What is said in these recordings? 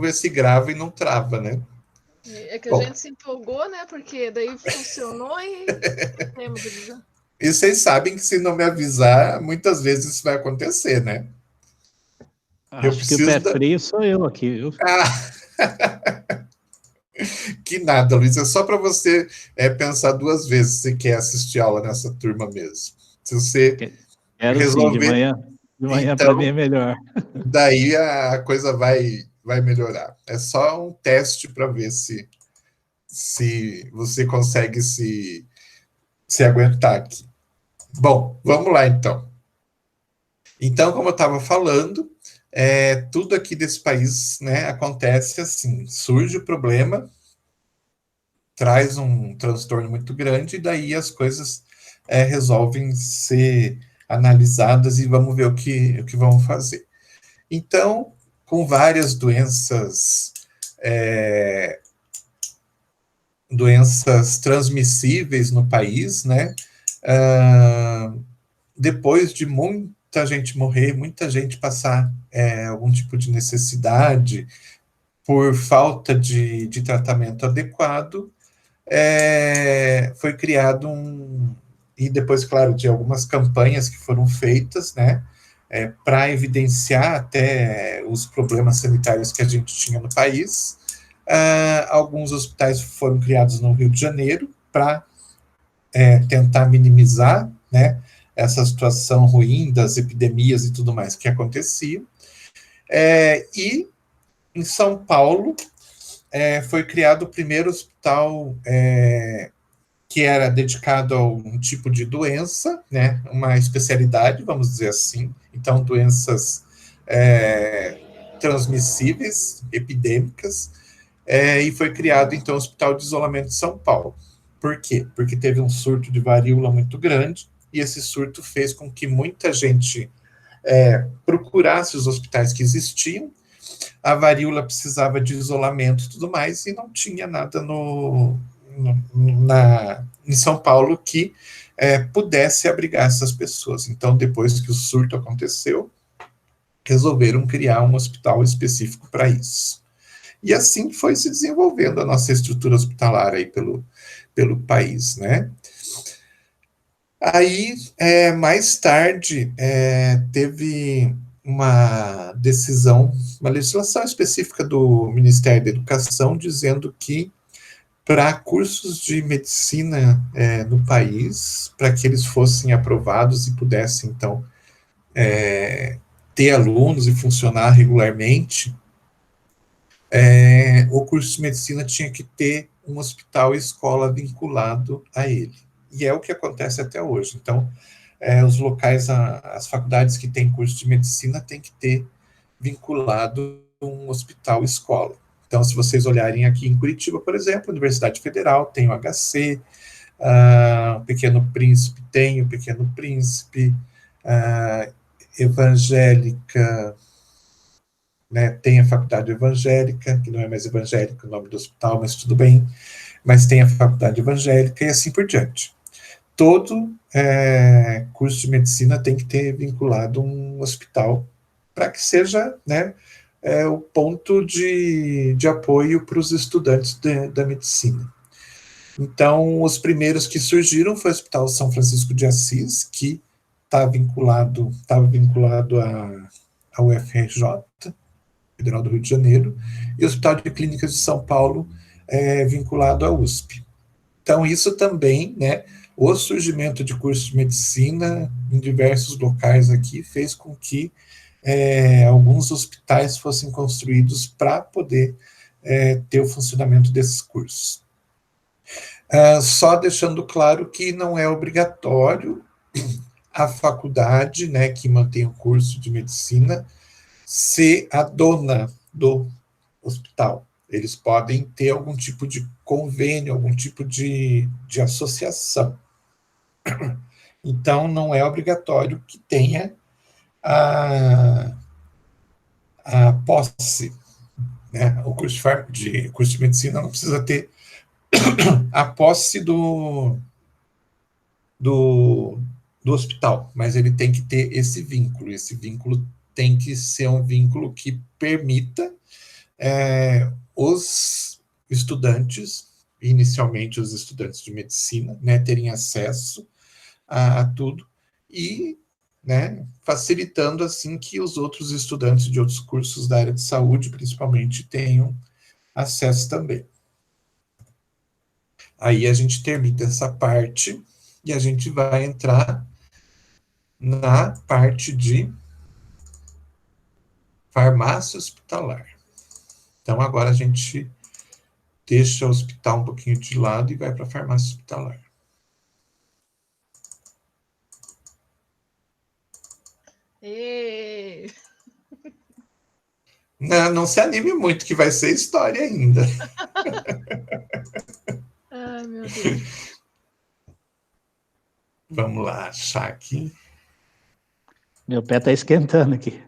ver se grava e não trava, né? É que a Bom, gente se empolgou, né? Porque daí funcionou e esquecemos de avisar. e vocês sabem que se não me avisar, muitas vezes isso vai acontecer, né? Eu Acho que o preciso pé da. frio sou eu aqui, viu? Ah, que nada, Luiz. É só para você pensar duas vezes se quer assistir aula nessa turma mesmo. Se você Quero sim, de resolver, manhã. De manhã para mim então, é melhor. daí a coisa vai melhorar. É só um teste para ver se você consegue se aguentar aqui. Bom, vamos lá então. Então, como eu estava falando, tudo aqui desse país, né, acontece assim: surge o problema, traz um transtorno muito grande, e daí as coisas resolvem ser analisadas e vamos ver o que vamos fazer. Então, com várias doenças transmissíveis no país, né? Depois de muita gente morrer, muita gente passar algum tipo de necessidade por falta de tratamento adequado, foi criado e depois, claro, de algumas campanhas que foram feitas, né, para evidenciar até os problemas sanitários que a gente tinha no país. Alguns hospitais foram criados no Rio de Janeiro para tentar minimizar, né, essa situação ruim das epidemias e tudo mais que acontecia. E em São Paulo foi criado o primeiro hospital que era dedicado a um tipo de doença, né, uma especialidade, vamos dizer assim. Então, doenças transmissíveis, epidêmicas, e foi criado, então, o Hospital de Isolamento de São Paulo. Por quê? Porque teve um surto de varíola muito grande, e esse surto fez com que muita gente procurasse os hospitais que existiam. A varíola precisava de isolamento e tudo mais, e não tinha nada em São Paulo que pudesse abrigar essas pessoas. Então, depois que o surto aconteceu, resolveram criar um hospital específico para isso. E assim foi se desenvolvendo a nossa estrutura hospitalar aí pelo país, né? Aí, mais tarde, teve uma decisão, uma legislação específica do Ministério da Educação, dizendo que para cursos de medicina no país, para que eles fossem aprovados e pudessem, então, ter alunos e funcionar regularmente, o curso de medicina tinha que ter um hospital e escola vinculado a ele. E é o que acontece até hoje. Então, os locais, as faculdades que têm curso de medicina têm que ter vinculado um hospital e escola. Então, se vocês olharem aqui em Curitiba, por exemplo, a Universidade Federal tem o HC, o Pequeno Príncipe tem o Pequeno Príncipe, Evangélica, né, tem a Faculdade Evangélica, que não é mais evangélica o nome do hospital, mas tudo bem, mas tem a Faculdade Evangélica e assim por diante. Todo curso de medicina tem que ter vinculado um hospital para que seja, né, o ponto de apoio para os estudantes da medicina. Então, os primeiros que surgiram foi o Hospital São Francisco de Assis, que estava vinculado à UFRJ, Federal do Rio de Janeiro, e o Hospital de Clínicas de São Paulo, vinculado à USP. Então, isso também, né, o surgimento de cursos de medicina em diversos locais aqui fez com que alguns hospitais fossem construídos para poder ter o funcionamento desses cursos. Só deixando claro que não é obrigatório a faculdade, né, que mantém o curso de medicina, ser a dona do hospital. Eles podem ter algum tipo de convênio, algum tipo de associação. Então, não é obrigatório que tenha a posse. Né? O curso de medicina não precisa ter a posse do, do hospital, mas ele tem que ter esse vínculo. Esse vínculo tem que ser um vínculo que permita os estudantes, inicialmente os estudantes de medicina, né, terem acesso a tudo e, né, facilitando assim que os outros estudantes de outros cursos da área de saúde, principalmente, tenham acesso também. Aí a gente termina essa parte e a gente vai entrar na parte de farmácia hospitalar. Então agora a gente deixa o hospital um pouquinho de lado e vai para a farmácia hospitalar. E... Não se anime muito, que vai ser história ainda. Ai, meu Deus. Vamos lá, achar aqui. Meu pé está esquentando aqui.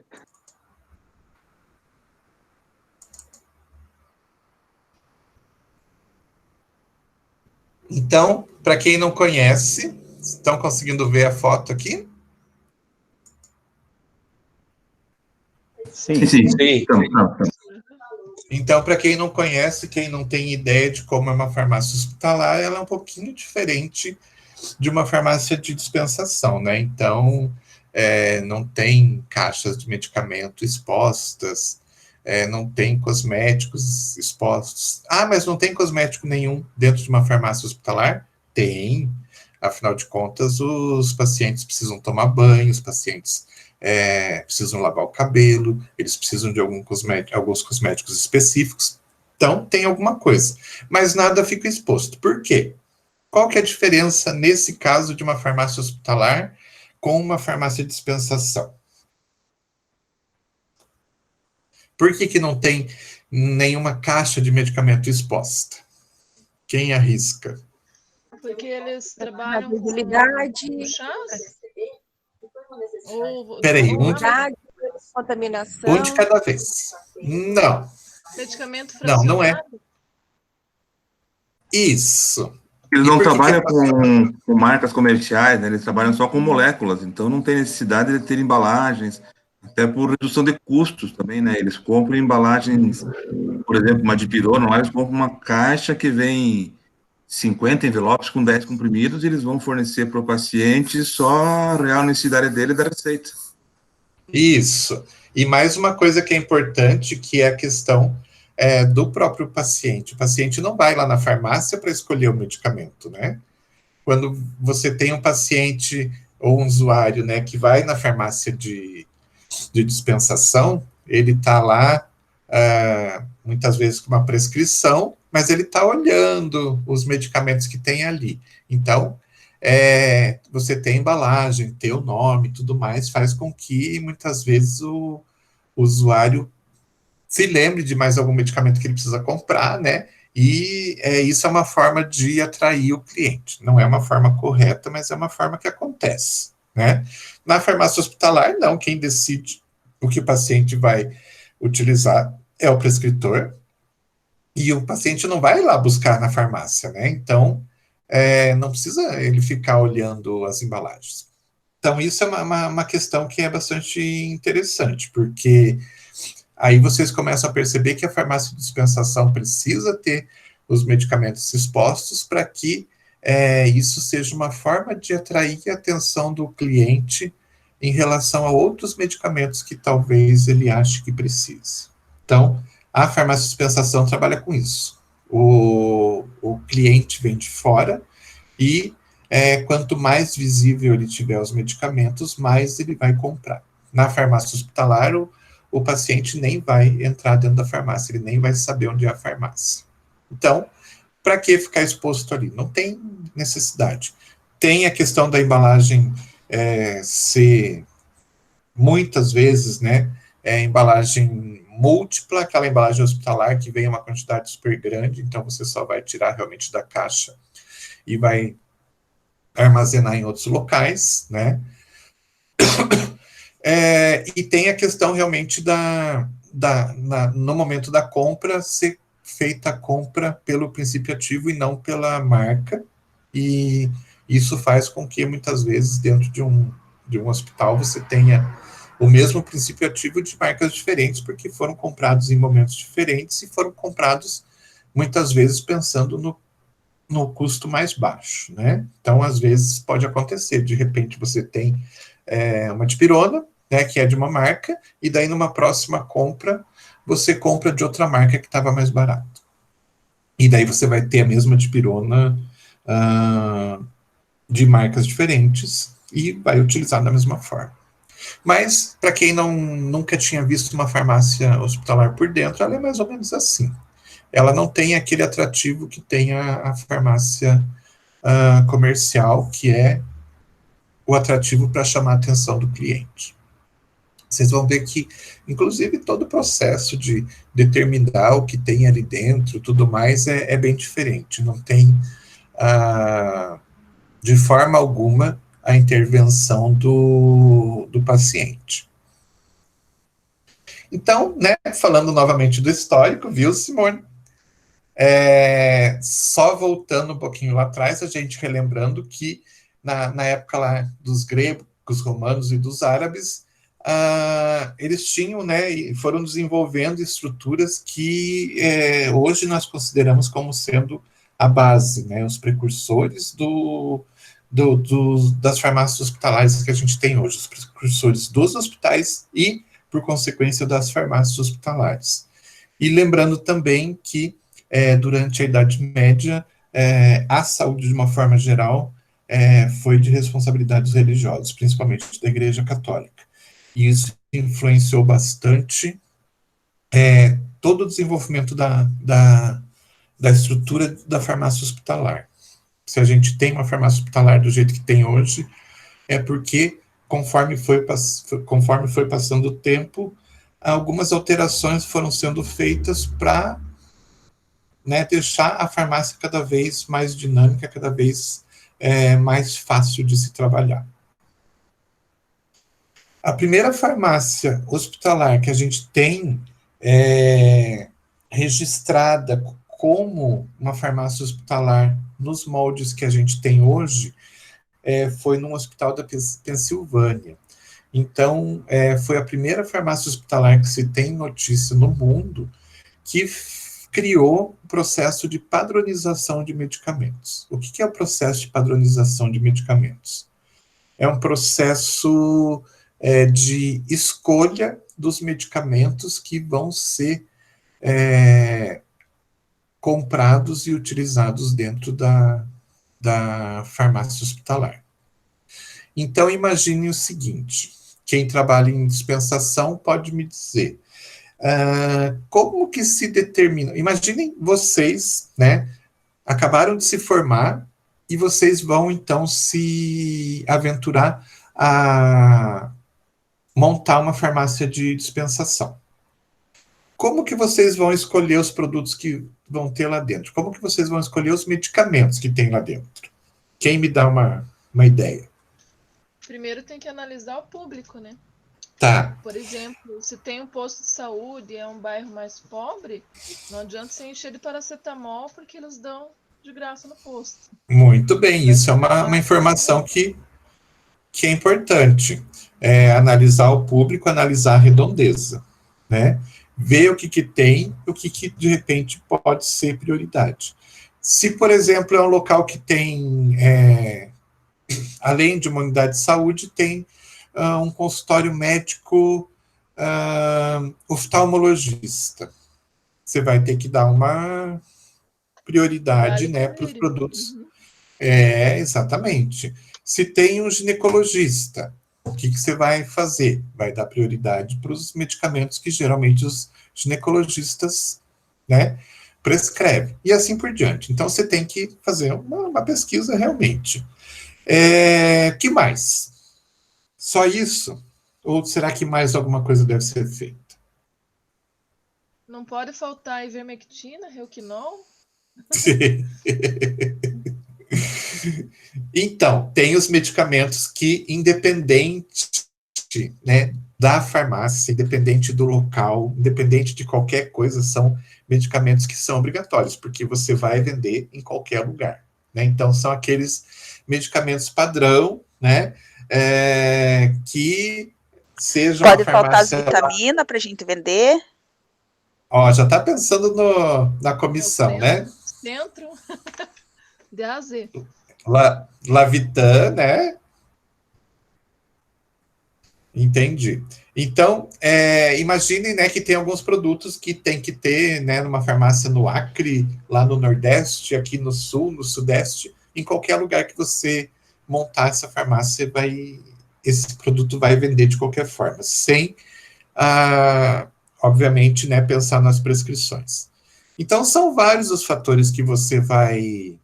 Então, para quem não conhece, estão conseguindo ver a foto aqui? Sim. Sim. Então, para quem não conhece, quem não tem ideia de como é uma farmácia hospitalar, ela é um pouquinho diferente de uma farmácia de dispensação, né? Então, não tem caixas de medicamento expostas, não tem cosméticos expostos. Ah, mas não tem cosmético nenhum dentro de uma farmácia hospitalar? Tem. Afinal de contas, os pacientes precisam tomar banho, os pacientes precisam lavar o cabelo, eles precisam de alguns cosméticos específicos. Então, tem alguma coisa. Mas nada fica exposto. Por quê? Qual que é a diferença, nesse caso, de uma farmácia hospitalar com uma farmácia de dispensação? Por que não tem nenhuma caixa de medicamento exposta? Quem arrisca? Porque eles trabalham com chás? Peraí, contaminação. um de cada vez. Não. Medicamento fracionado? Não é. Isso. Eles não trabalham com marcas comerciais, né? Eles trabalham só com moléculas, então não tem necessidade de ter embalagens, até por redução de custos também, né? Eles compram embalagens, por exemplo, uma dipirona, lá eles compram uma caixa que vem 50 envelopes com 10 comprimidos e eles vão fornecer para o paciente só a real necessidade dele da receita. Isso. E mais uma coisa que é importante, que é a questão do próprio paciente. O paciente não vai lá na farmácia para escolher o medicamento, né? Quando você tem um paciente ou um usuário, né, que vai na farmácia de dispensação, ele está lá, muitas vezes com uma prescrição, mas ele está olhando os medicamentos que tem ali. Então, você tem embalagem, tem o nome, tudo mais, faz com que, muitas vezes, o usuário se lembre de mais algum medicamento que ele precisa comprar, né? E isso é uma forma de atrair o cliente. Não é uma forma correta, mas é uma forma que acontece, né? Na farmácia hospitalar, não. Quem decide o que o paciente vai utilizar é o prescritor, e o paciente não vai lá buscar na farmácia, né? Então, não precisa ele ficar olhando as embalagens. Então, isso é uma questão que é bastante interessante, porque aí vocês começam a perceber que a farmácia de dispensação precisa ter os medicamentos expostos para que isso seja uma forma de atrair a atenção do cliente em relação a outros medicamentos que talvez ele ache que precise. Então, a farmácia de dispensação trabalha com isso. O cliente vem de fora e quanto mais visível ele tiver os medicamentos, mais ele vai comprar. Na farmácia hospitalar, o paciente nem vai entrar dentro da farmácia, ele nem vai saber onde é a farmácia. Então, para que ficar exposto ali? Não tem necessidade. Tem a questão da embalagem ser, muitas vezes, né, embalagem múltipla, aquela embalagem hospitalar que vem uma quantidade super grande, então você só vai tirar realmente da caixa e vai armazenar em outros locais, né? E tem a questão realmente no momento da compra, ser feita a compra pelo princípio ativo e não pela marca, e isso faz com que, muitas vezes, dentro de um hospital, você tenha o mesmo princípio ativo de marcas diferentes, porque foram comprados em momentos diferentes e foram comprados muitas vezes pensando no custo mais baixo, né? Então, às vezes, pode acontecer, de repente você tem uma dipirona, né, que é de uma marca, e daí numa próxima compra, você compra de outra marca que estava mais barato. E daí você vai ter a mesma dipirona de marcas diferentes e vai utilizar da mesma forma. Mas, para quem nunca tinha visto uma farmácia hospitalar por dentro, ela é mais ou menos assim. Ela não tem aquele atrativo que tem a farmácia comercial, que é o atrativo para chamar a atenção do cliente. Vocês vão ver que, inclusive, todo o processo de determinar o que tem ali dentro, tudo mais, é bem diferente. Não tem, de forma alguma, a intervenção do paciente. Então, né, falando novamente do histórico, viu, Simone? Só voltando um pouquinho lá atrás, a gente relembrando que na época lá dos gregos, romanos e dos árabes, eles tinham, né, e foram desenvolvendo estruturas que hoje nós consideramos como sendo a base, né, os precursores das farmácias hospitalares que a gente tem hoje, os precursores dos hospitais e, por consequência, das farmácias hospitalares. E lembrando também que, durante a Idade Média, a saúde, de uma forma geral, foi de responsabilidade dos religiosos, principalmente da Igreja Católica. E isso influenciou bastante todo o desenvolvimento da estrutura da farmácia hospitalar. Se a gente tem uma farmácia hospitalar do jeito que tem hoje, é porque, conforme foi passando o tempo, algumas alterações foram sendo feitas para, né, deixar a farmácia cada vez mais dinâmica, cada vez mais fácil de se trabalhar. A primeira farmácia hospitalar que a gente tem registrada como uma farmácia hospitalar nos moldes que a gente tem hoje foi num hospital da Pensilvânia. Então, foi a primeira farmácia hospitalar que se tem notícia no mundo que criou o processo de padronização de medicamentos. O que é o processo de padronização de medicamentos? É um processo de escolha dos medicamentos que vão ser comprados e utilizados dentro da farmácia hospitalar. Então, imagine o seguinte, quem trabalha em dispensação pode me dizer, como que se determina? Imaginem vocês, né, acabaram de se formar e vocês vão, então, se aventurar a montar uma farmácia de dispensação. Como que vocês vão escolher os produtos que vão ter lá dentro? Como que vocês vão escolher os medicamentos que tem lá dentro? Quem me dá uma ideia? Primeiro tem que analisar o público, né? Tá. Por exemplo, se tem um posto de saúde e é um bairro mais pobre, não adianta você encher de paracetamol porque eles dão de graça no posto. Muito bem, isso é uma informação que é importante. Analisar o público, analisar a redondeza, né? Ver o que tem, o que de repente pode ser prioridade. Se, por exemplo, é um local que tem, além de uma unidade de saúde, tem um consultório médico oftalmologista, você vai ter que dar uma prioridade, né, para os produtos. Uhum. Exatamente. Se tem um ginecologista, o que você vai fazer? Vai dar prioridade para os medicamentos que geralmente os ginecologistas, né, prescrevem, e assim por diante. Então, você tem que fazer uma pesquisa realmente. Que mais? Só isso? Ou será que mais alguma coisa deve ser feita? Não pode faltar ivermectina, Reuquinol? Então, tem os medicamentos que, independente, né, da farmácia, independente do local, independente de qualquer coisa, são medicamentos que são obrigatórios, porque você vai vender em qualquer lugar, né? Então, são aqueles medicamentos padrão, né, que seja uma Pode faltar as farmácia... vitaminas para a gente vender? Ó, já está pensando na comissão, né? Centro de A a Z. Lavitan, né? Entendi. Então, imaginem, né, que tem alguns produtos que tem que ter, né, numa farmácia no Acre, lá no Nordeste, aqui no Sul, no Sudeste, em qualquer lugar que você montar essa farmácia, esse produto vai vender de qualquer forma, sem, obviamente, né, pensar nas prescrições. Então, são vários os fatores que você vai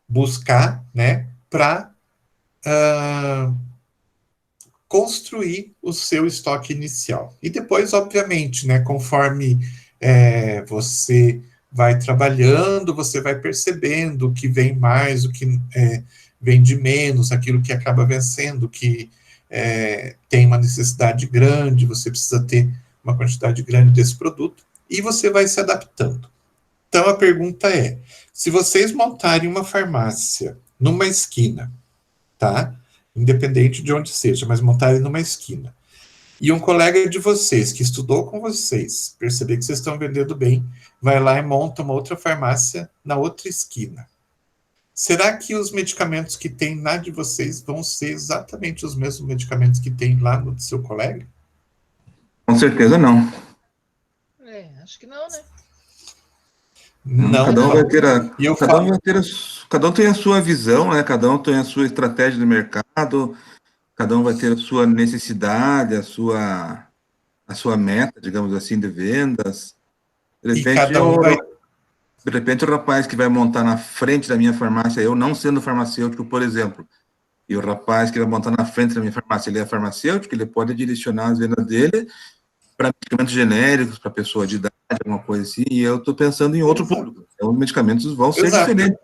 buscar, né, para construir o seu estoque inicial. E depois, obviamente, né, conforme você vai trabalhando, você vai percebendo o que vem mais, o que vende menos, aquilo que acaba vencendo, que tem uma necessidade grande, você precisa ter uma quantidade grande desse produto, e você vai se adaptando. Então, a pergunta é, se vocês montarem uma farmácia numa esquina, tá? Independente de onde seja, mas montarem numa esquina, e um colega de vocês, que estudou com vocês, perceber que vocês estão vendendo bem, vai lá e monta uma outra farmácia na outra esquina. Será que os medicamentos que tem na de vocês vão ser exatamente os mesmos medicamentos que tem lá no do seu colega? Com certeza não. Acho que não, né? Não, cada um vai ter cada um tem a sua visão, né? Cada um tem a sua estratégia de mercado, cada um vai ter a sua necessidade, a sua meta, digamos assim, de vendas. De repente o rapaz que vai montar na frente da minha farmácia, eu não sendo farmacêutico, por exemplo, e o rapaz que vai montar na frente da minha farmácia, ele é farmacêutico, ele pode direcionar as vendas dele para medicamentos genéricos, para pessoa de idade, alguma coisa assim, e eu estou pensando em outro público. Então, os medicamentos vão ser diferentes.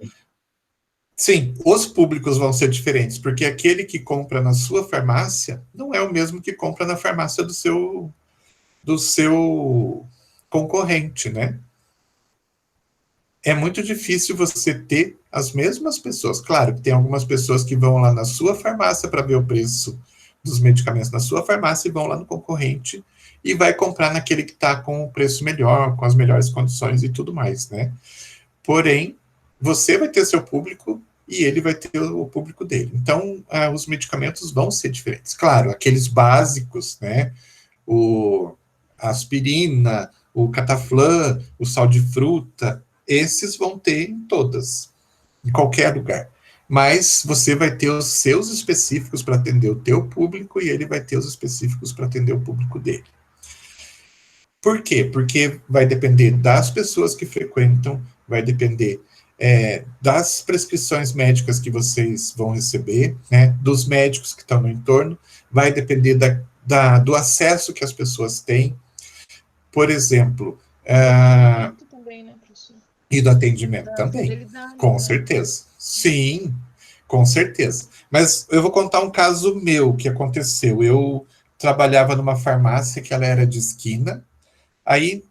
Sim, os públicos vão ser diferentes, porque aquele que compra na sua farmácia não é o mesmo que compra na farmácia do seu concorrente, né? É muito difícil você ter as mesmas pessoas. Claro que tem algumas pessoas que vão lá na sua farmácia para ver o preço dos medicamentos na sua farmácia e vão lá no concorrente e vai comprar naquele que está com o preço melhor, com as melhores condições e tudo mais, né? Porém, você vai ter seu público e ele vai ter o público dele. Então, os medicamentos vão ser diferentes. Claro, aqueles básicos, né? A aspirina, o cataflã, o sal de fruta, esses vão ter em todas, em qualquer lugar. Mas você vai ter os seus específicos para atender o teu público e ele vai ter os específicos para atender o público dele. Por quê? Porque vai depender das pessoas que frequentam, vai depender das prescrições médicas que vocês vão receber, né, dos médicos que estão no entorno, vai depender do acesso que as pessoas têm. Por exemplo, também, né, professor? E do atendimento também, com certeza. Sim, com certeza. Mas eu vou contar um caso meu que aconteceu. Eu trabalhava numa farmácia que ela era de esquina, aí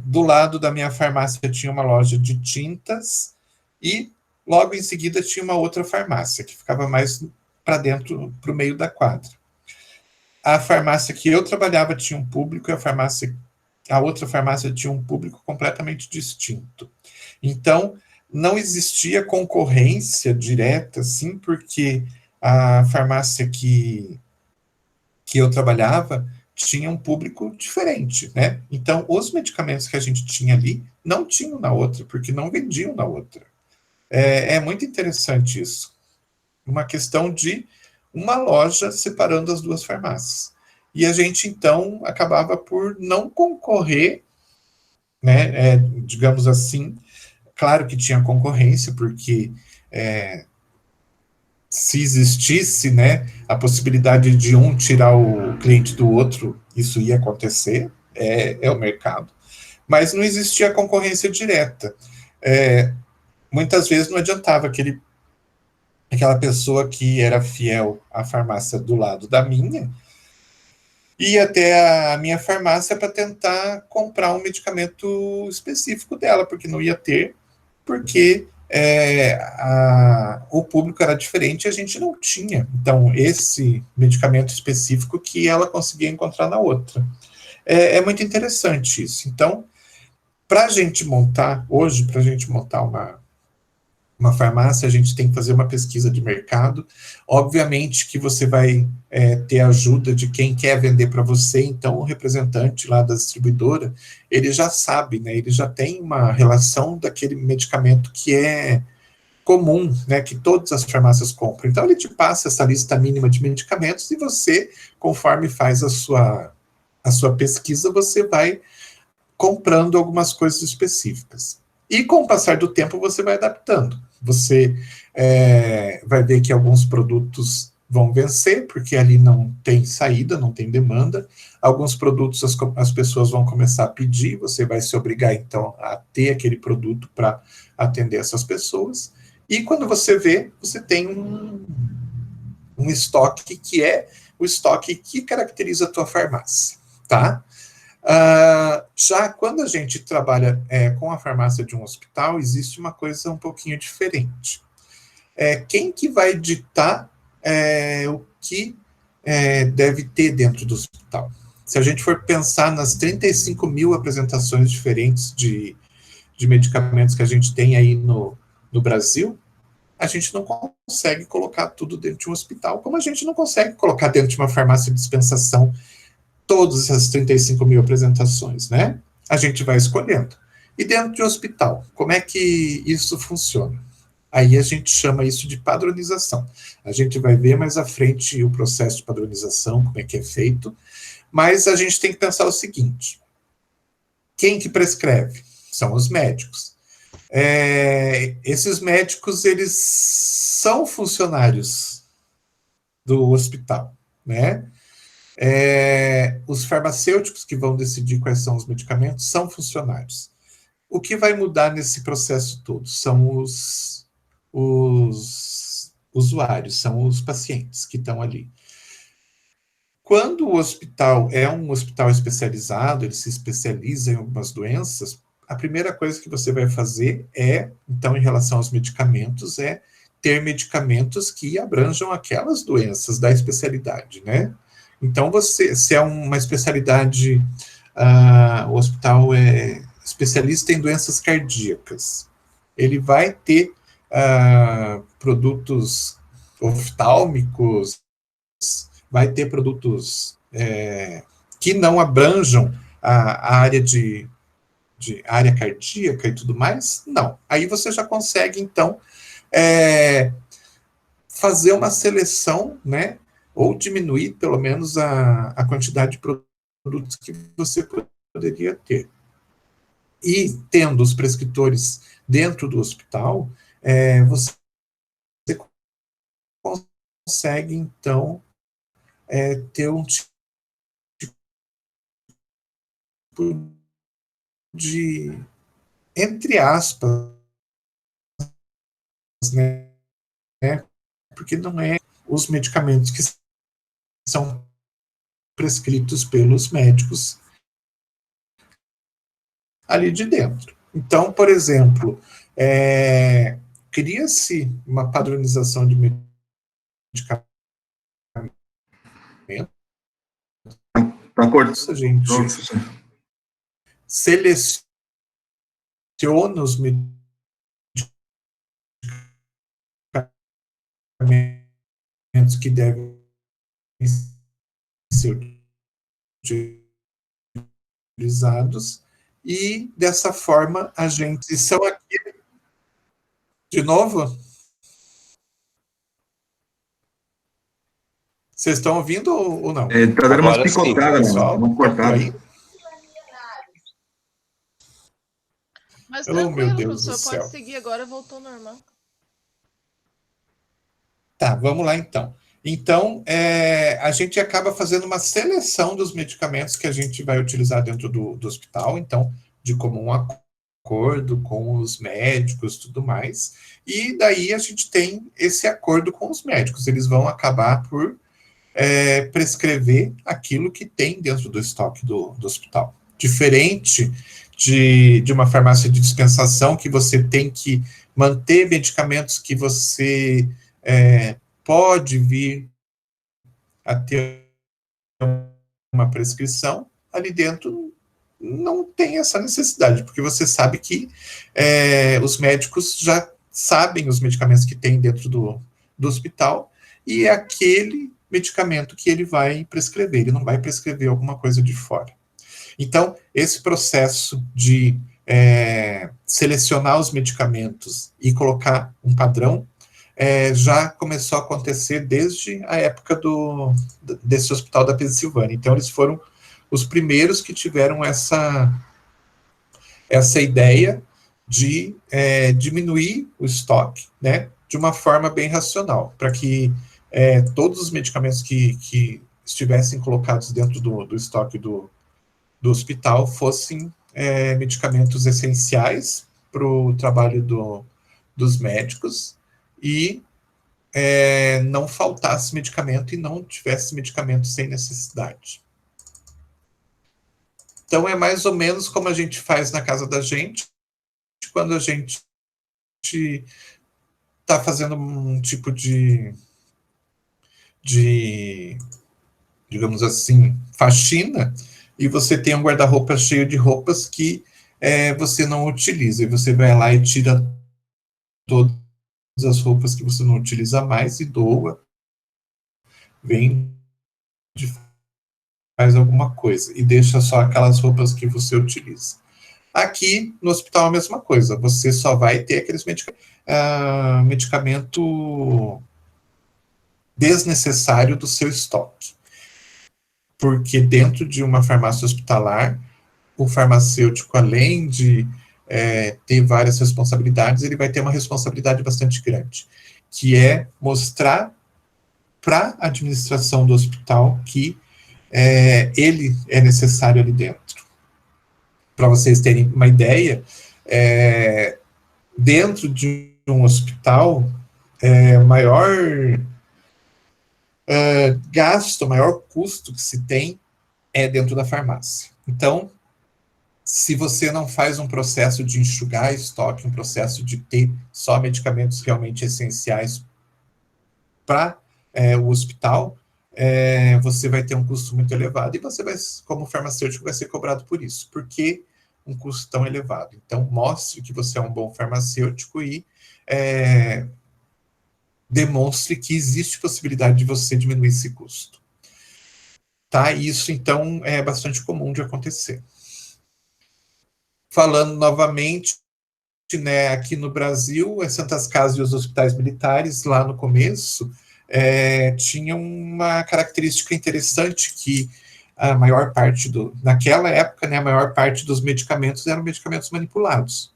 do lado da minha farmácia tinha uma loja de tintas e logo em seguida tinha uma outra farmácia que ficava mais para dentro, para o meio da quadra. A farmácia que eu trabalhava tinha um público e a outra farmácia tinha um público completamente distinto. Então, não existia concorrência direta, sim, porque a farmácia que eu trabalhava tinha um público diferente, né? Então, os medicamentos que a gente tinha ali não tinham na outra, porque não vendiam na outra. É muito interessante isso. Uma questão de uma loja separando as duas farmácias. E a gente, então, acabava por não concorrer, né, digamos assim. Claro que tinha concorrência, porque se existisse, né, a possibilidade de um tirar o cliente do outro, isso ia acontecer, é o mercado. Mas não existia concorrência direta. Muitas vezes não adiantava aquela pessoa que era fiel à farmácia do lado da minha, ia até a minha farmácia para tentar comprar um medicamento específico dela, porque não ia ter, porque o público era diferente e a gente não tinha, então, esse medicamento específico que ela conseguia encontrar na outra. É muito interessante isso. Então, para a gente montar, hoje, para a gente montar uma farmácia, a gente tem que fazer uma pesquisa de mercado. Obviamente que você vai ter ajuda de quem quer vender para você, então o representante lá da distribuidora, ele já sabe, né, ele já tem uma relação daquele medicamento que é comum, né, que todas as farmácias compram. Então ele te passa essa lista mínima de medicamentos e você, conforme faz a sua pesquisa, você vai comprando algumas coisas específicas. E com o passar do tempo você vai adaptando. Você vai ver que alguns produtos vão vencer, porque ali não tem saída, não tem demanda. Alguns produtos as pessoas vão começar a pedir, você vai se obrigar, então, a ter aquele produto para atender essas pessoas. E quando você vê, você tem um estoque que é o estoque que caracteriza a tua farmácia, tá? Já quando a gente trabalha com a farmácia de um hospital, existe uma coisa um pouquinho diferente. Quem que vai ditar o que deve ter dentro do hospital? Se a gente for pensar nas 35 mil apresentações diferentes de medicamentos que a gente tem aí no Brasil, a gente não consegue colocar tudo dentro de um hospital, como a gente não consegue colocar dentro de uma farmácia de dispensação todas essas 35 mil apresentações, né? A gente vai escolhendo. E dentro de um hospital, como é que isso funciona? Aí a gente chama isso de padronização. A gente vai ver mais à frente o processo de padronização, como é que é feito, mas a gente tem que pensar o seguinte: quem que prescreve? São os médicos. Esses médicos, eles são funcionários do hospital, né? Os farmacêuticos que vão decidir quais são os medicamentos são funcionários. O que vai mudar nesse processo todo são os usuários, são os pacientes que estão ali. Quando o hospital é um hospital especializado, ele se especializa em algumas doenças, a primeira coisa que você vai fazer então, em relação aos medicamentos, ter medicamentos que abranjam aquelas doenças da especialidade, né? Então, se é uma especialidade, o hospital é especialista em doenças cardíacas, ele vai ter produtos oftálmicos, vai ter produtos que não abranjam a área área cardíaca e tudo mais? Não. Aí você já consegue, então, fazer uma seleção, né, ou diminuir, pelo menos, a quantidade de produtos que você poderia ter. E, tendo os prescritores dentro do hospital, você consegue, então, ter um tipo de, entre aspas, né, porque não é os medicamentos que são prescritos pelos médicos ali de dentro. Então, por exemplo, cria-se uma padronização de medicamentos. Tá cortando. A gente seleciona os medicamentos que devem ser utilizados, e dessa forma a gente são aqui de novo. Vocês estão ouvindo ou não? Tá dando umas Agora sim, picotadas, pessoal, uma cortada. Mas Oh, meu tranquilo, Deus do professor, pode céu. seguir agora, voltou ao normal. Tá, vamos lá então. Então, a gente acaba fazendo uma seleção dos medicamentos que a gente vai utilizar dentro do hospital, então, de comum acordo com os médicos e tudo mais, e daí a gente tem esse acordo com os médicos, eles vão acabar por prescrever aquilo que tem dentro do estoque do hospital. Diferente de uma farmácia de dispensação, que você tem que manter medicamentos que você pode vir a ter uma prescrição, ali dentro não tem essa necessidade, porque você sabe que os médicos já sabem os medicamentos que tem dentro do hospital, e é aquele medicamento que ele vai prescrever, ele não vai prescrever alguma coisa de fora. Então, esse processo de selecionar os medicamentos e colocar um padrão já começou a acontecer desde a época desse hospital da Pensilvânia. Então, eles foram os primeiros que tiveram essa ideia de diminuir o estoque, né, de uma forma bem racional, para que todos os medicamentos que estivessem colocados dentro do estoque do hospital fossem medicamentos essenciais para o trabalho dos médicos e não faltasse medicamento e não tivesse medicamento sem necessidade. Então, é mais ou menos como a gente faz na casa da gente, quando a gente está fazendo um tipo de, digamos assim, faxina, e você tem um guarda-roupa cheio de roupas que você não utiliza, e você vai lá e tira todas as roupas que você não utiliza mais e doa, faz alguma coisa, e deixa só aquelas roupas que você utiliza. Aqui, no hospital, a mesma coisa, você só vai ter aqueles medicamento desnecessário do seu estoque. Porque dentro de uma farmácia hospitalar, o farmacêutico, além de ter várias responsabilidades, ele vai ter uma responsabilidade bastante grande, que é mostrar para a administração do hospital que ele é necessário ali dentro. Para vocês terem uma ideia, dentro de um hospital, o maior gasto, o maior custo que se tem é dentro da farmácia. Então, se você não faz um processo de enxugar estoque, um processo de ter só medicamentos realmente essenciais para o hospital, você vai ter um custo muito elevado e você vai, como farmacêutico, vai ser cobrado por isso. Por que um custo tão elevado? Então, mostre que você é um bom farmacêutico e demonstre que existe possibilidade de você diminuir esse custo. Tá? Isso, então, é bastante comum de acontecer. Falando novamente, né, aqui no Brasil, as Santas Casas e os hospitais militares, lá no começo, tinham uma característica interessante, que a maior parte naquela época, né, a maior parte dos medicamentos eram medicamentos manipulados.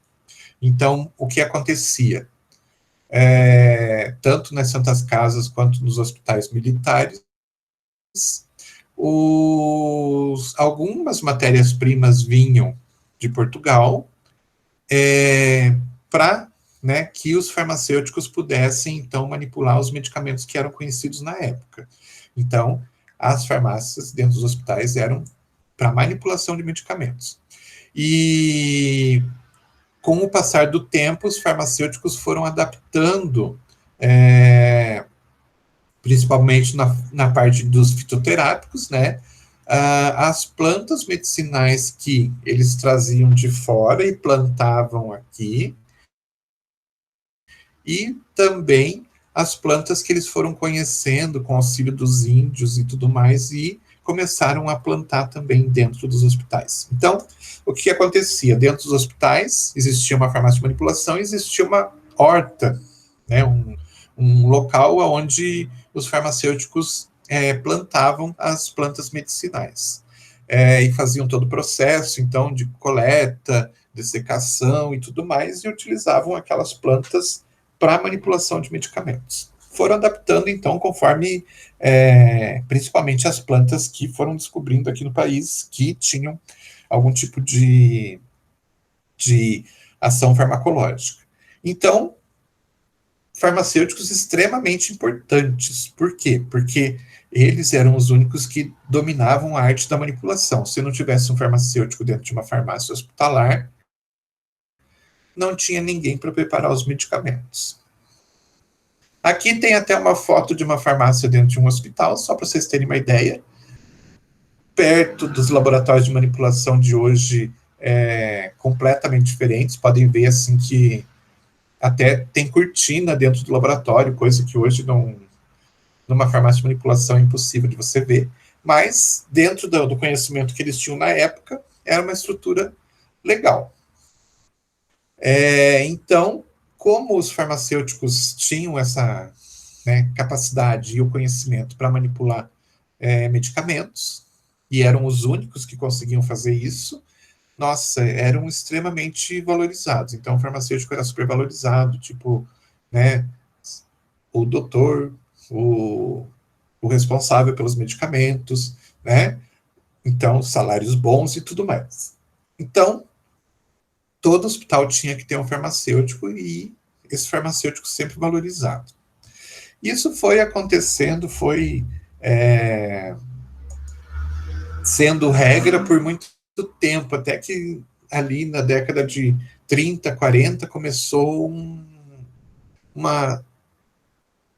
Então, o que acontecia? Tanto nas Santas Casas quanto nos hospitais militares, algumas matérias-primas vinham de Portugal para que os farmacêuticos pudessem, então, manipular os medicamentos que eram conhecidos na época. Então, as farmácias dentro dos hospitais eram para manipulação de medicamentos. E, com o passar do tempo, os farmacêuticos foram adaptando, principalmente na parte dos fitoterápicos, né, as plantas medicinais que eles traziam de fora e plantavam aqui, e também as plantas que eles foram conhecendo com auxílio dos índios e tudo mais, e começaram a plantar também dentro dos hospitais. Então, o que acontecia? Dentro dos hospitais existia uma farmácia de manipulação, existia uma horta, né, um local onde os farmacêuticos plantavam as plantas medicinais. E faziam todo o processo, então, de coleta, dessecação e tudo mais, e utilizavam aquelas plantas para manipulação de medicamentos. Foram adaptando, então, conforme, principalmente as plantas que foram descobrindo aqui no país, que tinham algum tipo de ação farmacológica. Então, farmacêuticos extremamente importantes. Por quê? Porque eles eram os únicos que dominavam a arte da manipulação. Se não tivesse um farmacêutico dentro de uma farmácia hospitalar, não tinha ninguém para preparar os medicamentos. Aqui tem até uma foto de uma farmácia dentro de um hospital, só para vocês terem uma ideia. Perto dos laboratórios de manipulação de hoje, completamente diferentes. Podem ver assim que até tem cortina dentro do laboratório, coisa que hoje numa farmácia de manipulação é impossível de você ver. Mas dentro do conhecimento que eles tinham na época, era uma estrutura legal. Então, como os farmacêuticos tinham essa, né, capacidade e o conhecimento para manipular medicamentos, e eram os únicos que conseguiam fazer isso, nossa, eram extremamente valorizados. Então, o farmacêutico era super valorizado, tipo, né, o doutor, o responsável pelos medicamentos, né, então, salários bons e tudo mais. Então, todo hospital tinha que ter um farmacêutico e esse farmacêutico sempre valorizado. Isso foi acontecendo, foi sendo regra por muito tempo, até que ali na década de 30, 40, começou uma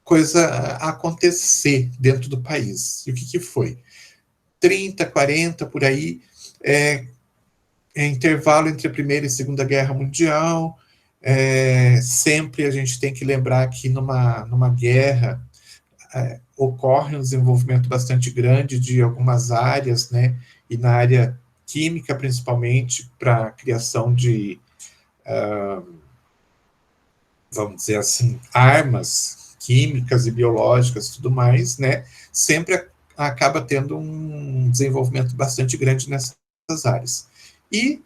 coisa a acontecer dentro do país. E o que foi? 30, 40, por aí, intervalo entre a Primeira e Segunda Guerra Mundial, sempre a gente tem que lembrar que numa guerra ocorre um desenvolvimento bastante grande de algumas áreas, né, e na área química, principalmente, para a criação de, vamos dizer assim, armas químicas e biológicas e tudo mais, né, sempre acaba tendo um desenvolvimento bastante grande nessas áreas. E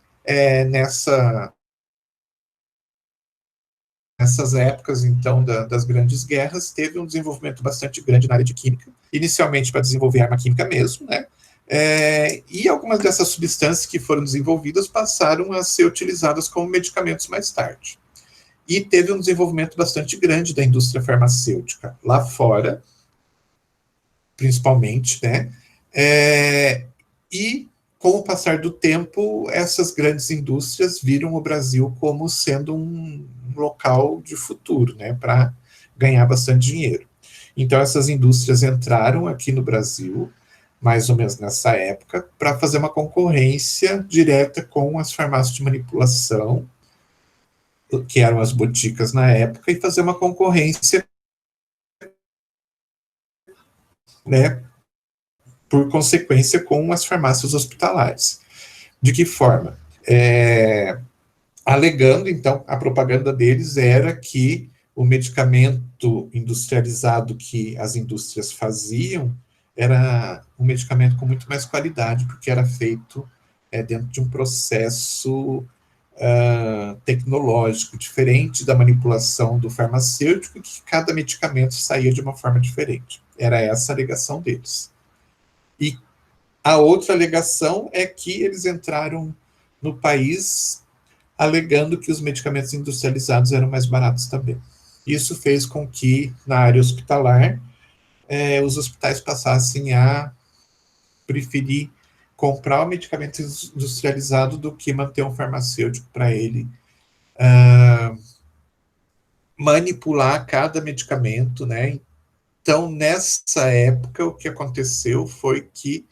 nessas épocas, então, das grandes guerras, teve um desenvolvimento bastante grande na área de química, inicialmente para desenvolver arma química mesmo, né? E algumas dessas substâncias que foram desenvolvidas passaram a ser utilizadas como medicamentos mais tarde. E teve um desenvolvimento bastante grande da indústria farmacêutica lá fora, principalmente, né? E com o passar do tempo, essas grandes indústrias viram o Brasil como sendo um local de futuro, né, para ganhar bastante dinheiro. Então, essas indústrias entraram aqui no Brasil, mais ou menos nessa época, para fazer uma concorrência direta com as farmácias de manipulação, que eram as boticas na época, e fazer uma concorrência, né, por consequência, com as farmácias hospitalares. De que forma? Alegando, então, a propaganda deles era que o medicamento industrializado que as indústrias faziam era um medicamento com muito mais qualidade, porque era feito dentro de um processo tecnológico, diferente da manipulação do farmacêutico, que cada medicamento saía de uma forma diferente. Era essa a alegação deles. E a outra alegação é que eles entraram no país alegando que os medicamentos industrializados eram mais baratos também. Isso fez com que, na área hospitalar, os hospitais passassem a preferir comprar o medicamento industrializado do que manter um farmacêutico para ele manipular cada medicamento, né? Então, nessa época, o que aconteceu foi que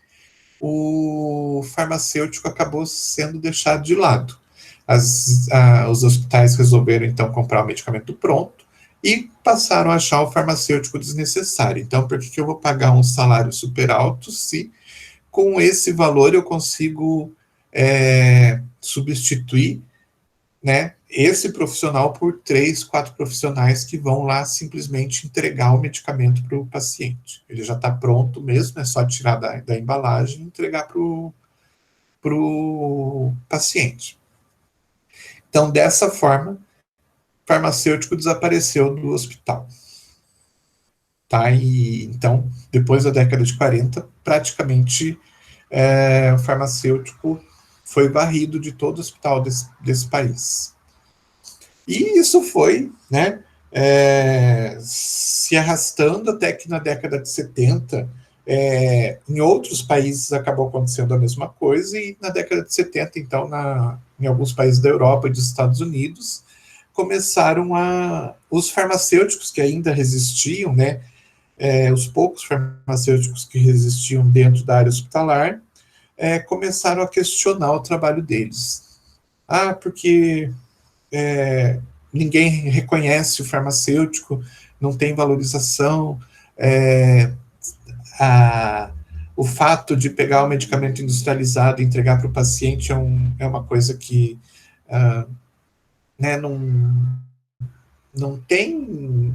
o farmacêutico acabou sendo deixado de lado. Os hospitais resolveram, então, comprar o medicamento pronto e passaram a achar o farmacêutico desnecessário. Então, por que eu vou pagar um salário super alto se com esse valor eu consigo substituir, né, esse profissional por 3, 4 profissionais que vão lá simplesmente entregar o medicamento para o paciente. Ele já está pronto mesmo, é só tirar da embalagem e entregar para o paciente. Então, dessa forma, o farmacêutico desapareceu do hospital. Tá? E, então, depois da década de 40, praticamente o farmacêutico foi varrido de todo o hospital desse país. E isso foi, né, se arrastando até que na década de 70, em outros países acabou acontecendo a mesma coisa, e na década de 70, então, em alguns países da Europa e dos Estados Unidos, começaram os farmacêuticos que ainda resistiam, né, os poucos farmacêuticos que resistiam dentro da área hospitalar, começaram a questionar o trabalho deles. Porque ninguém reconhece o farmacêutico, não tem valorização, o fato de pegar o medicamento industrializado e entregar para o paciente é uma coisa que né, não tem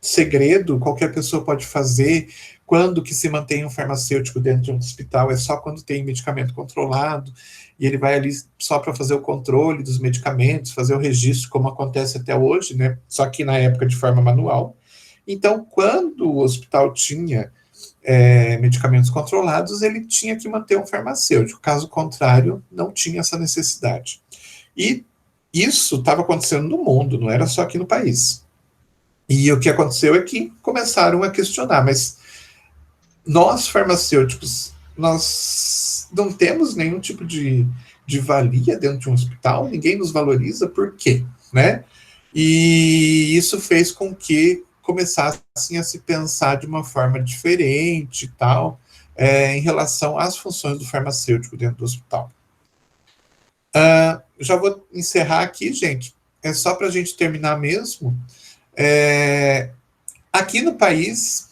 segredo, qualquer pessoa pode fazer. Quando que se mantém um farmacêutico dentro de um hospital? É só quando tem medicamento controlado, e ele vai ali só para fazer o controle dos medicamentos, fazer o registro, como acontece até hoje, né? Só que na época de forma manual. Então, quando o hospital tinha medicamentos controlados, ele tinha que manter um farmacêutico, caso contrário, não tinha essa necessidade. E isso estava acontecendo no mundo, não era só aqui no país. E o que aconteceu é que começaram a questionar, mas nós, farmacêuticos, nós não temos nenhum tipo de valia dentro de um hospital, ninguém nos valoriza, por quê? Né? E isso fez com que começassem a se pensar de uma forma diferente e tal, em relação às funções do farmacêutico dentro do hospital. Já vou encerrar aqui, gente, é só para a gente terminar mesmo. Aqui no país,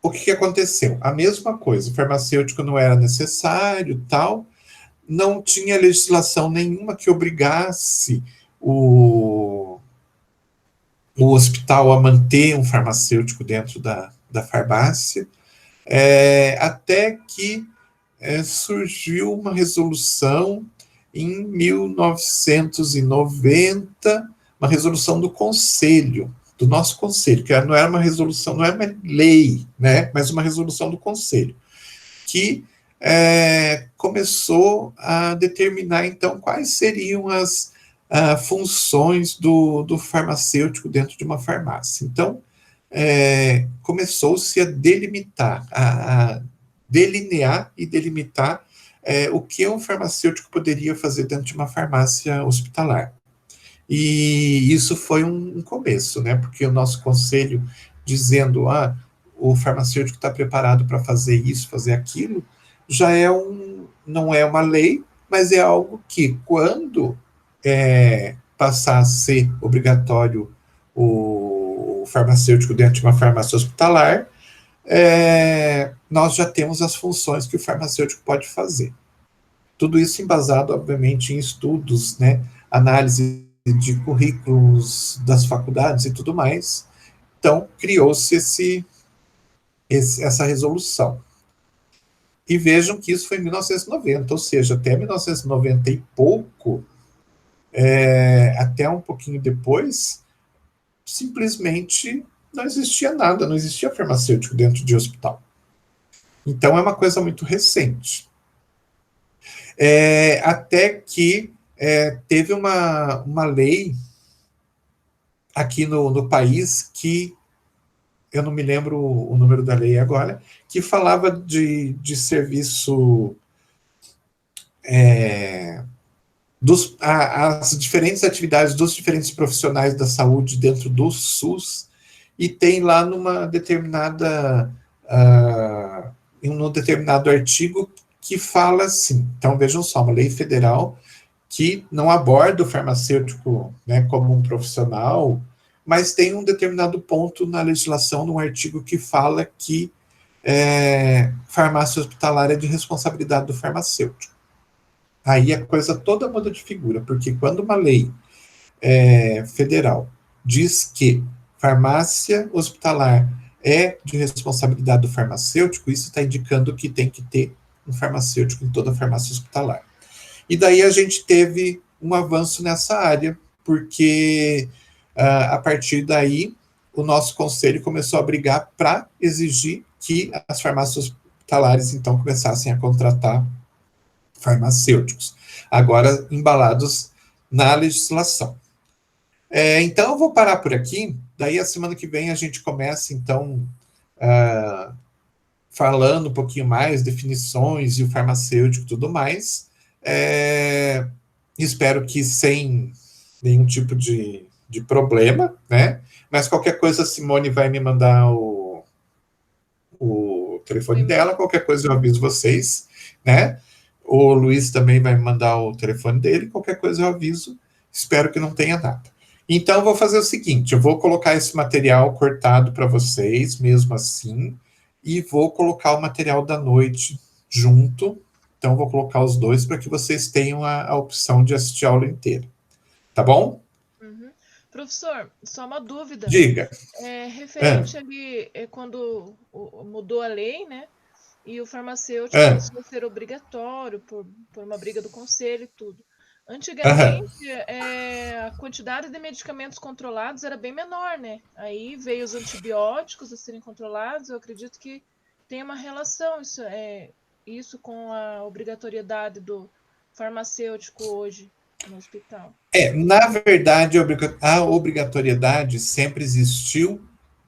o que aconteceu? A mesma coisa, o farmacêutico não era necessário, tal, não tinha legislação nenhuma que obrigasse o hospital a manter um farmacêutico dentro da farmácia, até que surgiu uma resolução em 1990, uma resolução do Conselho, do nosso Conselho, que não era uma resolução, não era uma lei, né, mas uma resolução do Conselho, que começou a determinar, então, quais seriam as funções do farmacêutico dentro de uma farmácia. Então, começou-se a delimitar, a delinear e delimitar o que um farmacêutico poderia fazer dentro de uma farmácia hospitalar. E isso foi um começo, né? Porque o nosso conselho dizendo, o farmacêutico está preparado para fazer isso, fazer aquilo, já não é uma lei, mas é algo que, quando passar a ser obrigatório o farmacêutico dentro de uma farmácia hospitalar, nós já temos as funções que o farmacêutico pode fazer. Tudo isso embasado, obviamente, em estudos, né, análise de currículos das faculdades e tudo mais. Então, criou-se essa resolução. E vejam que isso foi em 1990, ou seja, até 1990 e pouco, até um pouquinho depois, simplesmente não existia nada, não existia farmacêutico dentro de hospital. Então, é uma coisa muito recente. Até que teve uma lei aqui no país que, eu não me lembro o número da lei agora, que falava de serviço, as diferentes atividades dos diferentes profissionais da saúde dentro do SUS, e tem lá numa determinada, em um determinado artigo que fala assim. Então, vejam só, uma lei federal que não aborda o farmacêutico, né, como um profissional, mas tem um determinado ponto na legislação, num artigo que fala que farmácia hospitalar é de responsabilidade do farmacêutico. Aí a coisa toda muda de figura, porque quando uma lei federal diz que farmácia hospitalar é de responsabilidade do farmacêutico, isso está indicando que tem que ter um farmacêutico em toda a farmácia hospitalar. E daí a gente teve um avanço nessa área, porque a partir daí o nosso conselho começou a brigar para exigir que as farmácias hospitalares, então, começassem a contratar farmacêuticos, agora embalados na legislação. Então, eu vou parar por aqui, daí a semana que vem a gente começa, então, falando um pouquinho mais, definições e o farmacêutico e tudo mais. Espero que sem nenhum tipo de de problema, né? Mas qualquer coisa a Simone vai me mandar o telefone dela, qualquer coisa eu aviso vocês, né? O Luiz também vai me mandar o telefone dele, qualquer coisa eu aviso, espero que não tenha nada. Então, eu vou fazer o seguinte, eu vou colocar esse material cortado para vocês, mesmo assim, e vou colocar o material da noite junto, então vou colocar os dois para que vocês tenham a opção de assistir a aula inteira. Tá bom? Uhum. Professor, só uma dúvida. Diga. Referente ali, quando mudou a lei, né? E o farmacêutico passou a ser obrigatório por uma briga do conselho e tudo. Antigamente, a quantidade de medicamentos controlados era bem menor, né? Aí veio os antibióticos a serem controlados. Eu acredito que tem uma relação isso com a obrigatoriedade do farmacêutico hoje no hospital. Na verdade, a obrigatoriedade sempre existiu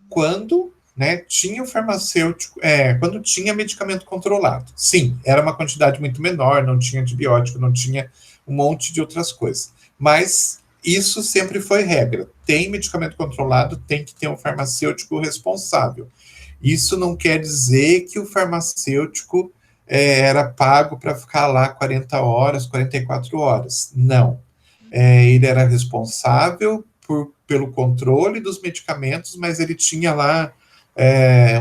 quando, né, tinha o farmacêutico, quando tinha medicamento controlado. Sim, era uma quantidade muito menor, não tinha antibiótico, não tinha um monte de outras coisas. Mas isso sempre foi regra. Tem medicamento controlado, tem que ter um farmacêutico responsável. Isso não quer dizer que o farmacêutico era pago para ficar lá 40 horas, 44 horas. Não. Ele era responsável pelo controle dos medicamentos, mas ele tinha lá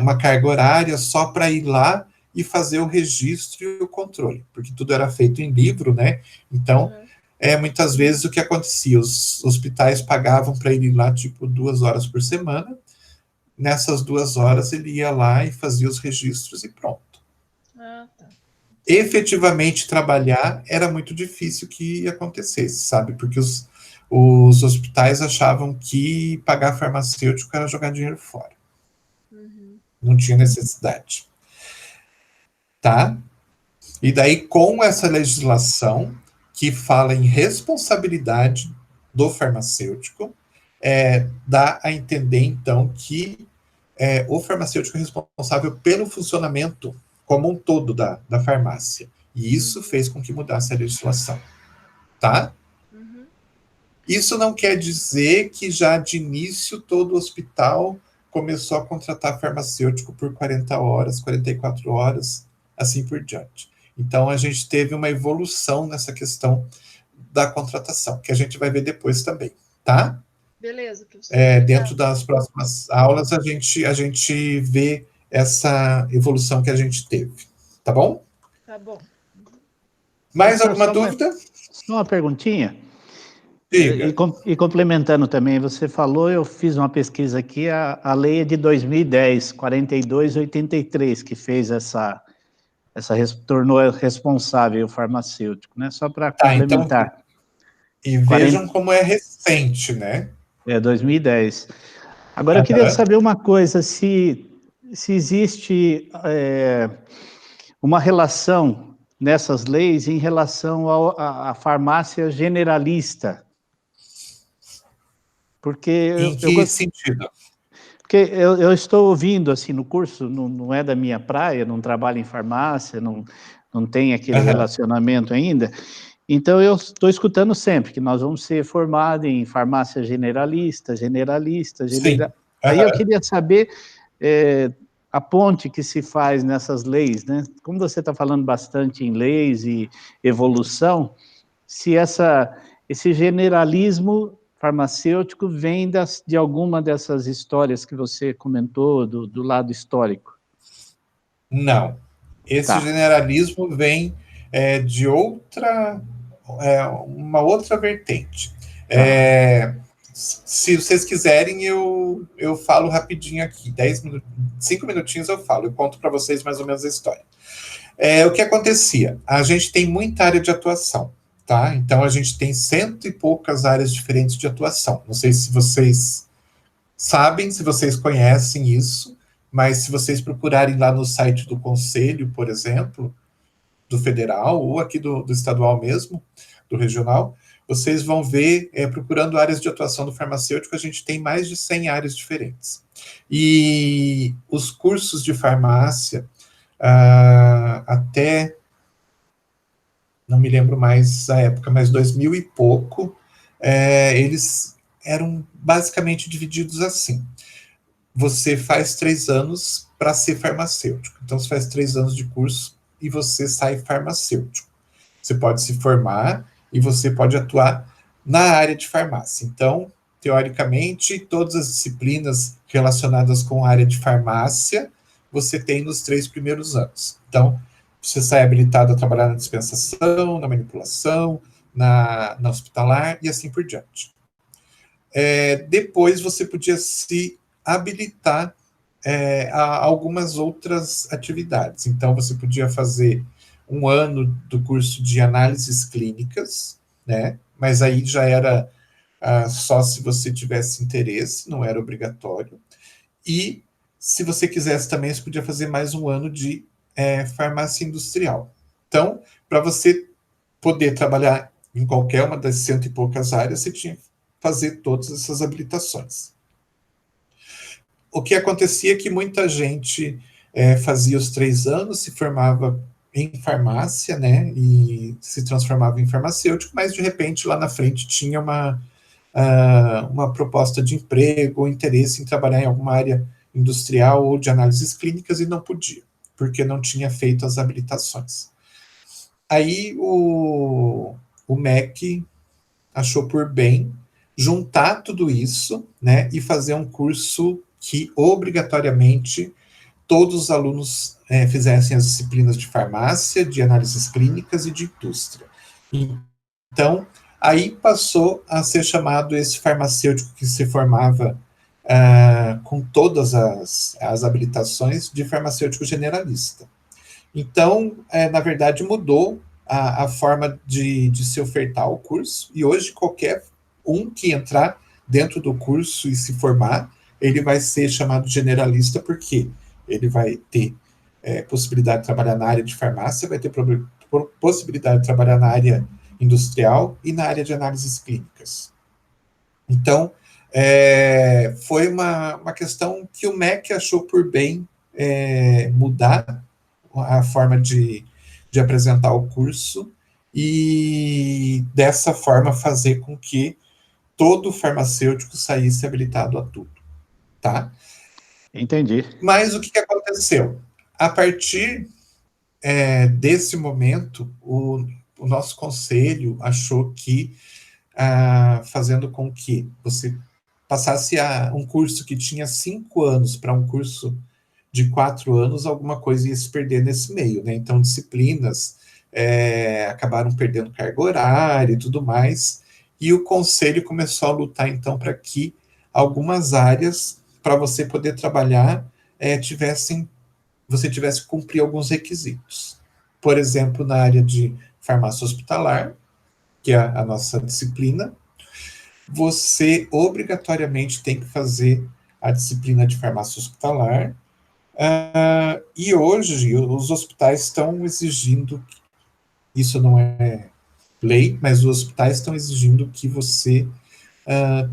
uma carga horária só para ir lá e fazer o registro e o controle, porque tudo era feito em livro, né? Então, muitas vezes o que acontecia, os hospitais pagavam para ele ir lá, tipo, 2 horas por semana. Nessas 2 horas ele ia lá e fazia os registros e pronto. Ah, tá. Efetivamente trabalhar era muito difícil que acontecesse, sabe? Porque os hospitais achavam que pagar farmacêutico era jogar dinheiro fora. Não tinha necessidade. Tá? E daí, com essa legislação que fala em responsabilidade do farmacêutico, dá a entender, então, que o farmacêutico é responsável pelo funcionamento como um todo da farmácia. E isso fez com que mudasse a legislação. Tá? Isso não quer dizer que já de início todo hospital começou a contratar farmacêutico por 40 horas, 44 horas, assim por diante. Então, a gente teve uma evolução nessa questão da contratação, que a gente vai ver depois também, tá? Beleza, professor. Dentro das próximas aulas, a gente vê essa evolução que a gente teve, tá bom? Tá bom. Mais alguma dúvida? Só uma perguntinha. Diga. E complementando também, você falou, eu fiz uma pesquisa aqui, a lei é de 2010, 4283, que fez tornou responsável o farmacêutico, né? Só para complementar. Então, e vejam como é recente, né? 2010. Agora, eu queria saber uma coisa, se existe uma relação nessas leis em relação à farmácia generalista. Porque em que sentido? Porque eu estou ouvindo, assim, no curso, não é da minha praia, não trabalho em farmácia, não tem aquele relacionamento ainda. Então, eu estou escutando sempre que nós vamos ser formados em farmácia generalista. Aí eu queria saber a ponte que se faz nessas leis, né? Como você está falando bastante em leis e evolução, se esse generalismo farmacêutico vem de alguma dessas histórias que você comentou do lado histórico? Não. Esse generalismo vem de uma outra vertente. Se vocês quiserem, eu falo rapidinho aqui, 5 minutinhos eu falo, eu conto para vocês mais ou menos a história. O que acontecia? A gente tem muita área de atuação, tá? Então, a gente tem 100 e poucas áreas diferentes de atuação. Não sei se vocês sabem, se vocês conhecem isso, mas se vocês procurarem lá no site do Conselho, por exemplo, do federal, ou aqui do estadual mesmo, do regional, vocês vão ver, procurando áreas de atuação do farmacêutico, a gente tem mais de 100 áreas diferentes. E os cursos de farmácia, até, não me lembro mais a época, mas 2000 e pouco, eles eram basicamente divididos assim. Você faz 3 anos para ser farmacêutico. Então, você faz 3 anos de curso e você sai farmacêutico. Você pode se formar e você pode atuar na área de farmácia. Então, teoricamente, todas as disciplinas relacionadas com a área de farmácia, você tem nos 3 primeiros anos. Então, você sai habilitado a trabalhar na dispensação, na manipulação, na hospitalar e assim por diante. Depois, você podia se habilitar a algumas outras atividades. Então, você podia fazer 1 ano do curso de análises clínicas, né? Mas aí já era só se você tivesse interesse, não era obrigatório. E se você quisesse também, você podia fazer mais 1 ano de farmácia industrial. Então, para você poder trabalhar em qualquer uma das 100 e poucas áreas, você tinha que fazer todas essas habilitações. O que acontecia é que muita gente fazia os 3 anos, se formava em farmácia, né, e se transformava em farmacêutico, mas de repente lá na frente tinha uma proposta de emprego ou interesse em trabalhar em alguma área industrial ou de análises clínicas e não podia, porque não tinha feito as habilitações. Aí o MEC achou por bem juntar tudo isso, né, e fazer um curso que obrigatoriamente todos os alunos fizessem as disciplinas de farmácia, de análises clínicas e de indústria. Então, aí passou a ser chamado esse farmacêutico que se formava com todas as habilitações de farmacêutico generalista. Então, na verdade, mudou a forma de se ofertar o curso, e hoje qualquer um que entrar dentro do curso e se formar, ele vai ser chamado generalista, porque ele vai ter possibilidade de trabalhar na área de farmácia, vai ter possibilidade de trabalhar na área industrial e na área de análises clínicas. Então, foi uma questão que o MEC achou por bem mudar a forma de apresentar o curso e, dessa forma, fazer com que todo farmacêutico saísse habilitado a tudo, tá? Entendi. Mas o que aconteceu? A partir desse momento, o nosso conselho achou que, fazendo com que você passasse um curso que tinha 5 anos para um curso de 4 anos, alguma coisa ia se perder nesse meio, né? Então, disciplinas acabaram perdendo carga horária e tudo mais, e o conselho começou a lutar, então, para que algumas áreas, para você poder trabalhar, você tivesse que cumprir alguns requisitos. Por exemplo, na área de farmácia hospitalar, que é a nossa disciplina, você obrigatoriamente tem que fazer a disciplina de farmácia hospitalar, e hoje os hospitais estão exigindo, isso não é lei, mas os hospitais estão exigindo que você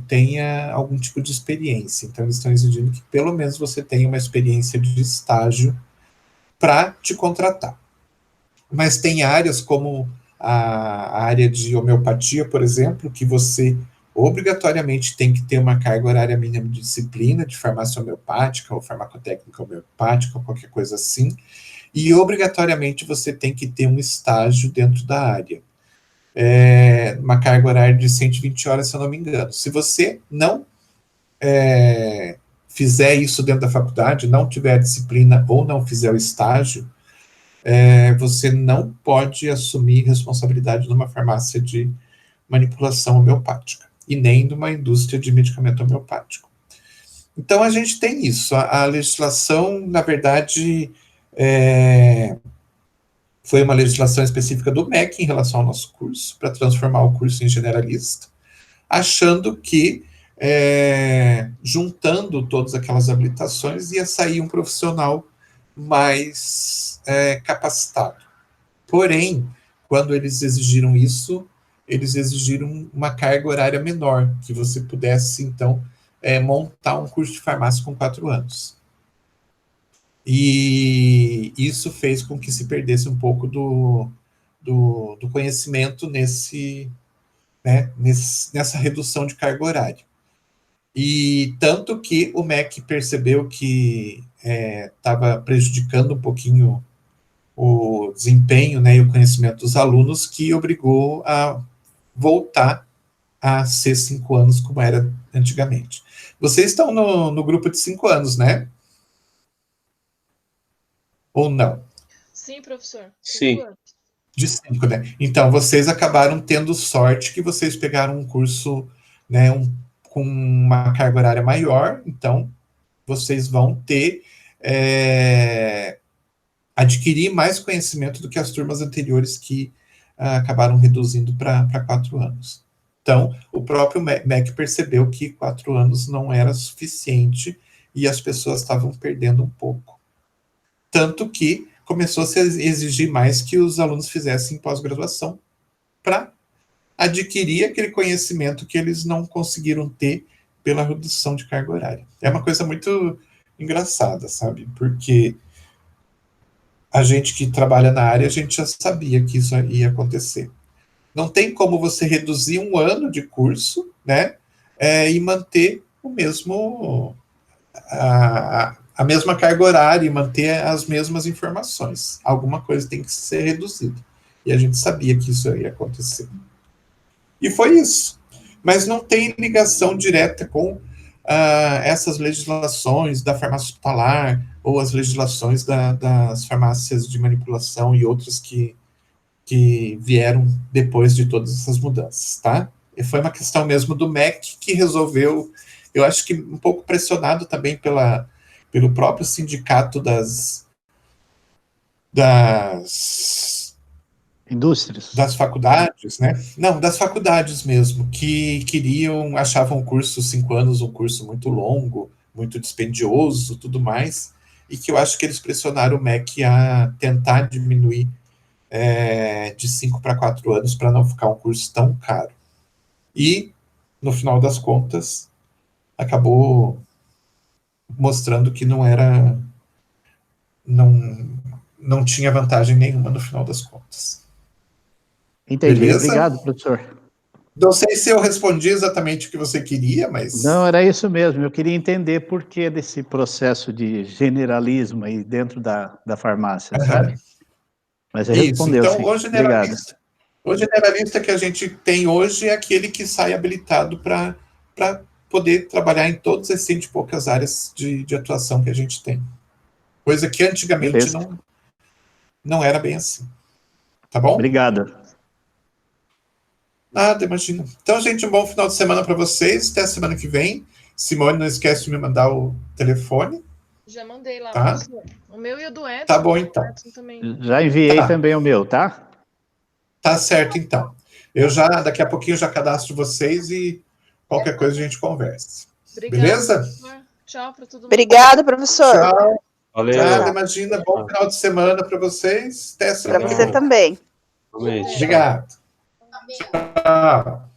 tenha algum tipo de experiência. Então, eles estão exigindo que pelo menos você tenha uma experiência de estágio para te contratar. Mas tem áreas como a área de homeopatia, por exemplo, que você obrigatoriamente tem que ter uma carga horária mínima de disciplina de farmácia homeopática ou farmacotécnica homeopática ou qualquer coisa assim, e obrigatoriamente você tem que ter um estágio dentro da área. Uma carga horária de 120 horas, se eu não me engano. Se você não fizer isso dentro da faculdade, não tiver a disciplina ou não fizer o estágio, você não pode assumir responsabilidade numa farmácia de manipulação homeopática e nem numa indústria de medicamento homeopático. Então, a gente tem isso. A legislação, na verdade, foi uma legislação específica do MEC em relação ao nosso curso, para transformar o curso em generalista, achando que, juntando todas aquelas habilitações, ia sair um profissional mais capacitado. Porém, quando eles exigiram isso, eles exigiram uma carga horária menor, que você pudesse, então, montar um curso de farmácia com 4 anos. E isso fez com que se perdesse um pouco do conhecimento nessa redução de carga horária. E tanto que o MEC percebeu que estava prejudicando um pouquinho o desempenho, né, e o conhecimento dos alunos, que obrigou a voltar a ser 5 anos, como era antigamente. Vocês estão no grupo de 5 anos, né? Ou não? Sim, professor. Sim. De 5, né? Então, vocês acabaram tendo sorte que vocês pegaram um curso, né, com uma carga horária maior, então vocês vão ter adquirir mais conhecimento do que as turmas anteriores que acabaram reduzindo para 4 anos. Então, o próprio MEC percebeu que 4 anos não era suficiente e as pessoas estavam perdendo um pouco. Tanto que começou a se exigir mais que os alunos fizessem pós-graduação para adquirir aquele conhecimento que eles não conseguiram ter pela redução de carga horária. É uma coisa muito engraçada, sabe? Porque a gente que trabalha na área, a gente já sabia que isso ia acontecer. Não tem como você reduzir 1 ano de curso, né, e manter o mesmo a mesma carga horária e manter as mesmas informações. Alguma coisa tem que ser reduzida. E a gente sabia que isso ia acontecer. E foi isso. Mas não tem ligação direta com essas legislações da farmácia hospitalar ou as legislações das farmácias de manipulação e outras que vieram depois de todas essas mudanças, tá? E foi uma questão mesmo do MEC que resolveu, eu acho que um pouco pressionado também pelo próprio sindicato das indústrias, das faculdades, né? Não, das faculdades mesmo, que achavam o curso 5 anos um curso muito longo, muito dispendioso, tudo mais, e que eu acho que eles pressionaram o MEC a tentar diminuir de 5 para 4 anos para não ficar um curso tão caro. E, no final das contas, acabou mostrando que não tinha vantagem nenhuma no final das contas. Entendi. Beleza? Obrigado, professor. Não sei se eu respondi exatamente o que você queria, mas... Não, era isso mesmo. Eu queria entender por que desse processo de generalismo aí dentro da farmácia, sabe? Mas você respondeu, então, sim. Obrigado. Obrigado. O generalista que a gente tem hoje é aquele que sai habilitado para poder trabalhar em todas as 100 e poucas áreas de atuação que a gente tem. Coisa que antigamente não era bem assim. Tá bom? Obrigado. Nada, imagina. Então, gente, um bom final de semana para vocês. Até a semana que vem. Simone, não esquece de me mandar o telefone. Já mandei lá, tá? O meu e o do Edson. Tá bom, então. Já enviei também o meu, tá? Tá certo, então. Daqui a pouquinho, eu já cadastro vocês e qualquer coisa a gente conversa. Obrigada, beleza? Professor. Tchau para todo mundo. Obrigada, professor. Tchau. Valeu. Nada, imagina. Bom final de semana para vocês. Até a semana Para que você vem. também. Obrigado. Obrigado. Tchau.